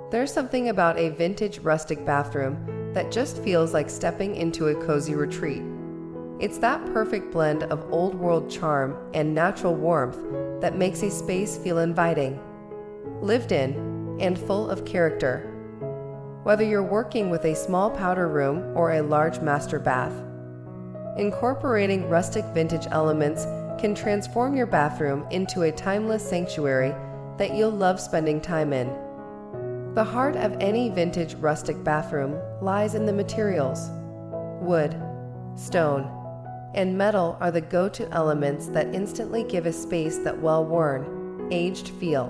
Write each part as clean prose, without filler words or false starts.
There's something about a vintage rustic bathroom that just feels like stepping into a cozy retreat. It's that perfect blend of old-world charm and natural warmth that makes a space feel inviting, lived in, and full of character. Whether you're working with a small powder room or a large master bath, incorporating rustic vintage elements can transform your bathroom into a timeless sanctuary that you'll love spending time in. The heart of any vintage rustic bathroom lies in the materials. Wood, stone, and metal are the go-to elements that instantly give a space that well-worn, aged feel.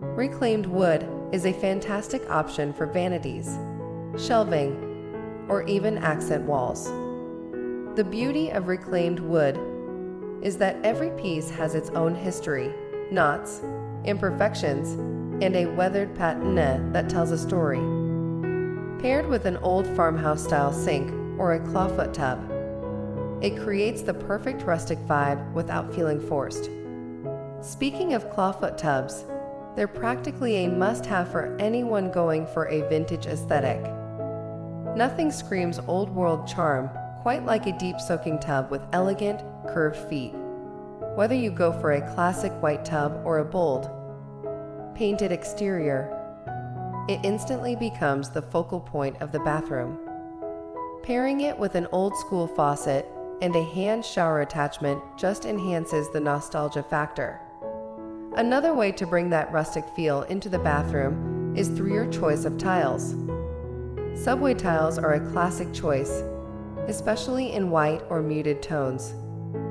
Reclaimed wood is a fantastic option for vanities, shelving, or even accent walls. The beauty of reclaimed wood is that every piece has its own history, knots, imperfections, and a weathered patina that tells a story. Paired with an old farmhouse-style sink or a clawfoot tub, it creates the perfect rustic vibe without feeling forced. Speaking of clawfoot tubs, they're practically a must-have for anyone going for a vintage aesthetic. Nothing screams old-world charm quite like a deep soaking tub with elegant, curved feet. Whether you go for a classic white tub or a bold, painted exterior, it instantly becomes the focal point of the bathroom. Pairing it with an old-school faucet and a hand shower attachment just enhances the nostalgia factor. Another way to bring that rustic feel into the bathroom is through your choice of tiles. Subway tiles are a classic choice, especially in white or muted tones.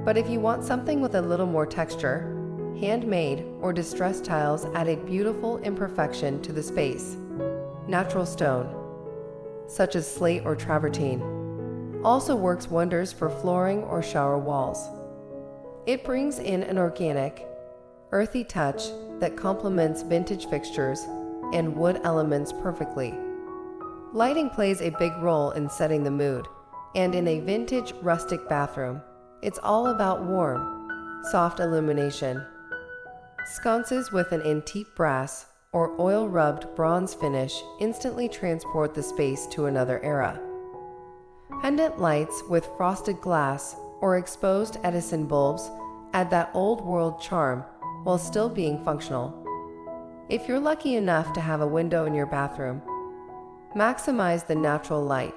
But if you want something with a little more texture, handmade or distressed tiles add a beautiful imperfection to the space. Natural stone, such as slate or travertine, also works wonders for flooring or shower walls. It brings in an organic, earthy touch that complements vintage fixtures and wood elements perfectly. Lighting plays a big role in setting the mood, and in a vintage rustic bathroom, it's all about warm, soft illumination. Sconces with an antique brass or oil-rubbed bronze finish instantly transport the space to another era. Pendant lights with frosted glass or exposed Edison bulbs add that old-world charm while still being functional. If you're lucky enough to have a window in your bathroom, maximize the natural light.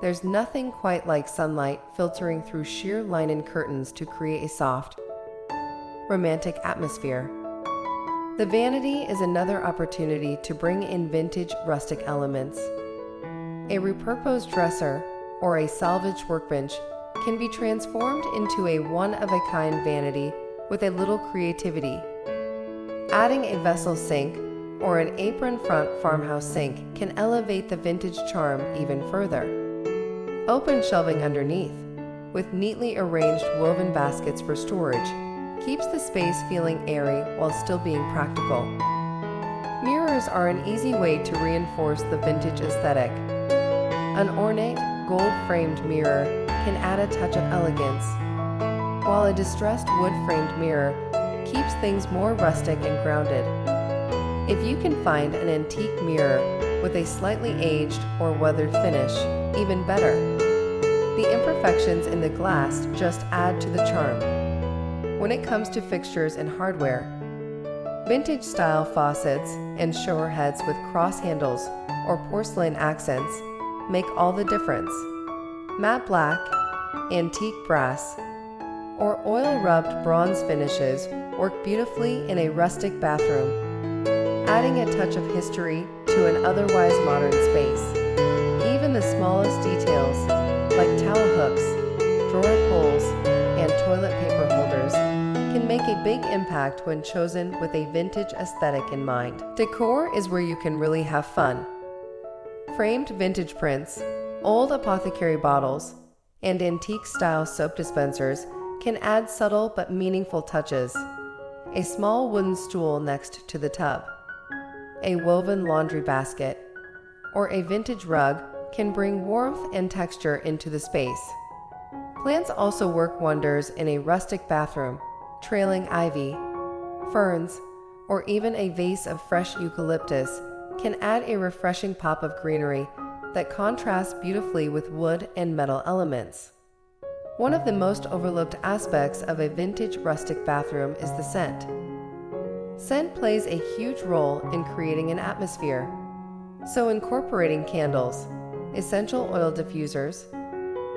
There's nothing quite like sunlight filtering through sheer linen curtains to create a soft, romantic atmosphere. The vanity is another opportunity to bring in vintage rustic elements. A repurposed dresser or a salvaged workbench can be transformed into a one-of-a-kind vanity with a little creativity. Adding a vessel sink or an apron front farmhouse sink can elevate the vintage charm even further. Open shelving underneath, with neatly arranged woven baskets for storage, keeps the space feeling airy while still being practical. Mirrors are an easy way to reinforce the vintage aesthetic. An ornate, gold-framed mirror can add a touch of elegance, while a distressed wood-framed mirror keeps things more rustic and grounded. If you can find an antique mirror with a slightly aged or weathered finish, even better. The imperfections in the glass just add to the charm. When it comes to fixtures and hardware, vintage-style faucets and shower heads with cross handles or porcelain accents make all the difference. Matte black, antique brass, or oil-rubbed bronze finishes work beautifully in a rustic bathroom, adding a touch of history to an otherwise modern space. Even the smallest details, like towel hooks, drawer pulls, and toilet paper holders, can make a big impact when chosen with a vintage aesthetic in mind. Decor is where you can really have fun. Framed vintage prints, old apothecary bottles, and antique-style soap dispensers can add subtle but meaningful touches. A small wooden stool next to the tub, a woven laundry basket, or a vintage rug can bring warmth and texture into the space. Plants also work wonders in a rustic bathroom. Trailing ivy, ferns, or even a vase of fresh eucalyptus can add a refreshing pop of greenery that contrasts beautifully with wood and metal elements. One of the most overlooked aspects of a vintage rustic bathroom is the scent. Scent plays a huge role in creating an atmosphere. So incorporating candles, essential oil diffusers,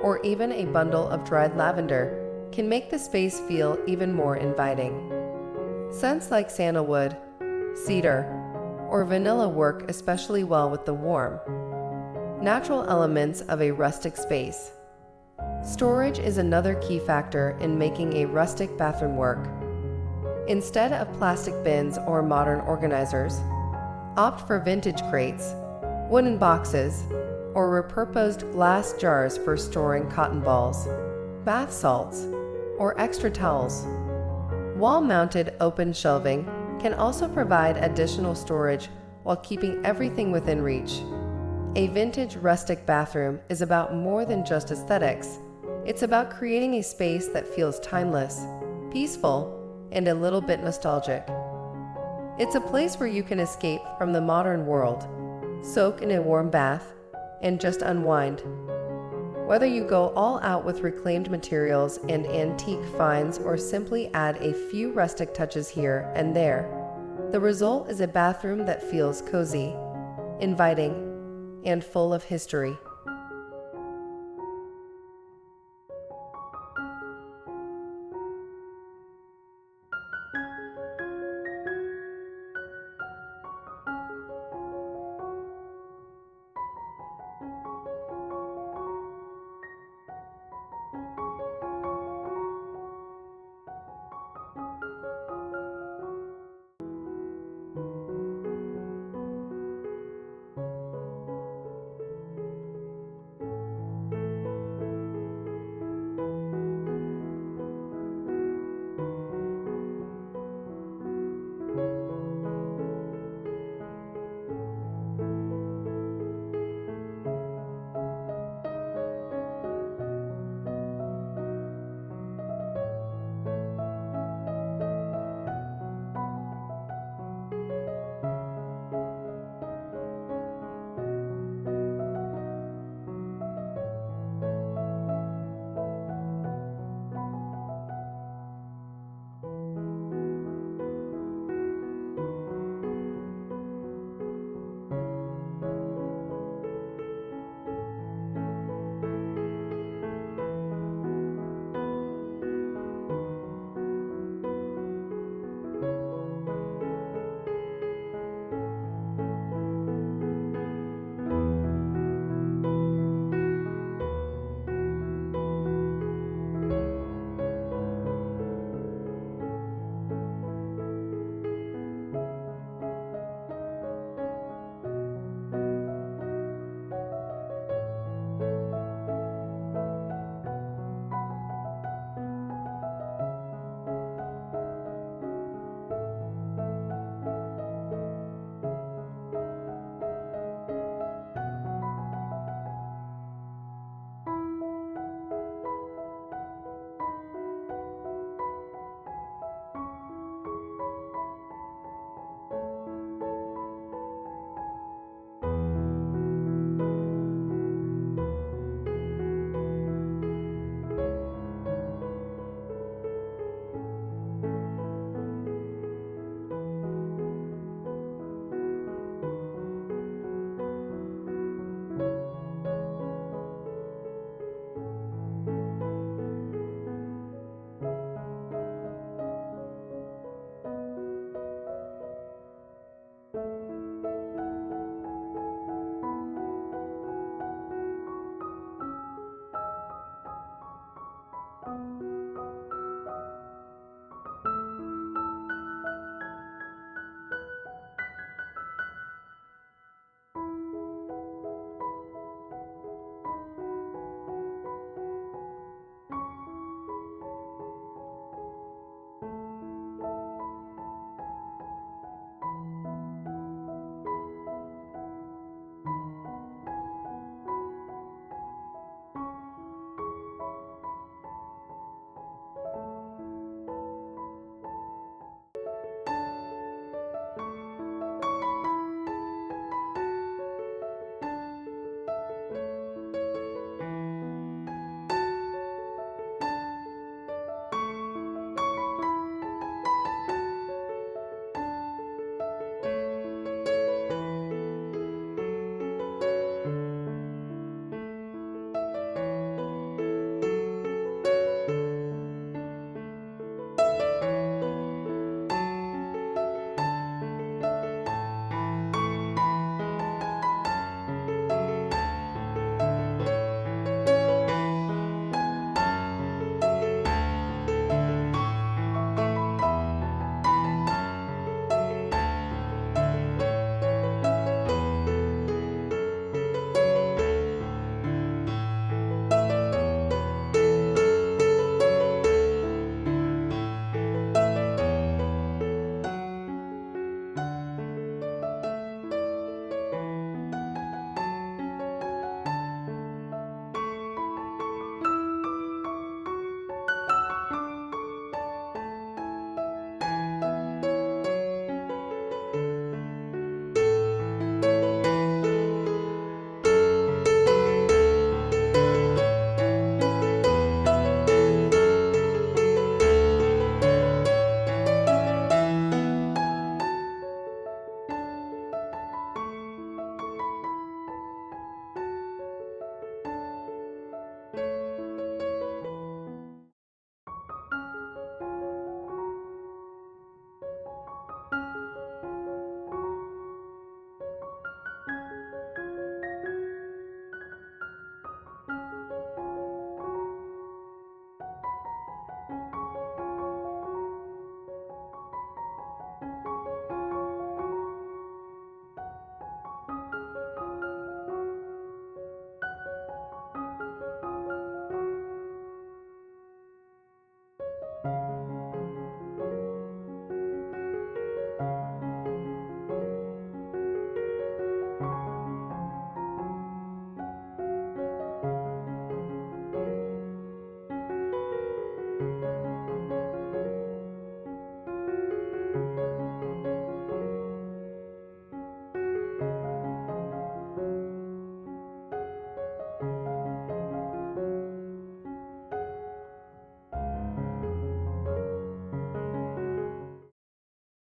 or even a bundle of dried lavender can make the space feel even more inviting. Scents like sandalwood, cedar, or vanilla work especially well with the warm, natural elements of a rustic space. Storage is another key factor in making a rustic bathroom work. Instead of plastic bins or modern organizers, opt for vintage crates, wooden boxes, or repurposed glass jars for storing cotton balls, bath salts, or extra towels. Wall-mounted open shelving can also provide additional storage while keeping everything within reach. A vintage rustic bathroom is about more than just aesthetics. It's about creating a space that feels timeless, peaceful, and a little bit nostalgic. It's a place where you can escape from the modern world, soak in a warm bath, and just unwind. Whether you go all out with reclaimed materials and antique finds or simply add a few rustic touches here and there, the result is a bathroom that feels cozy, inviting, and full of history.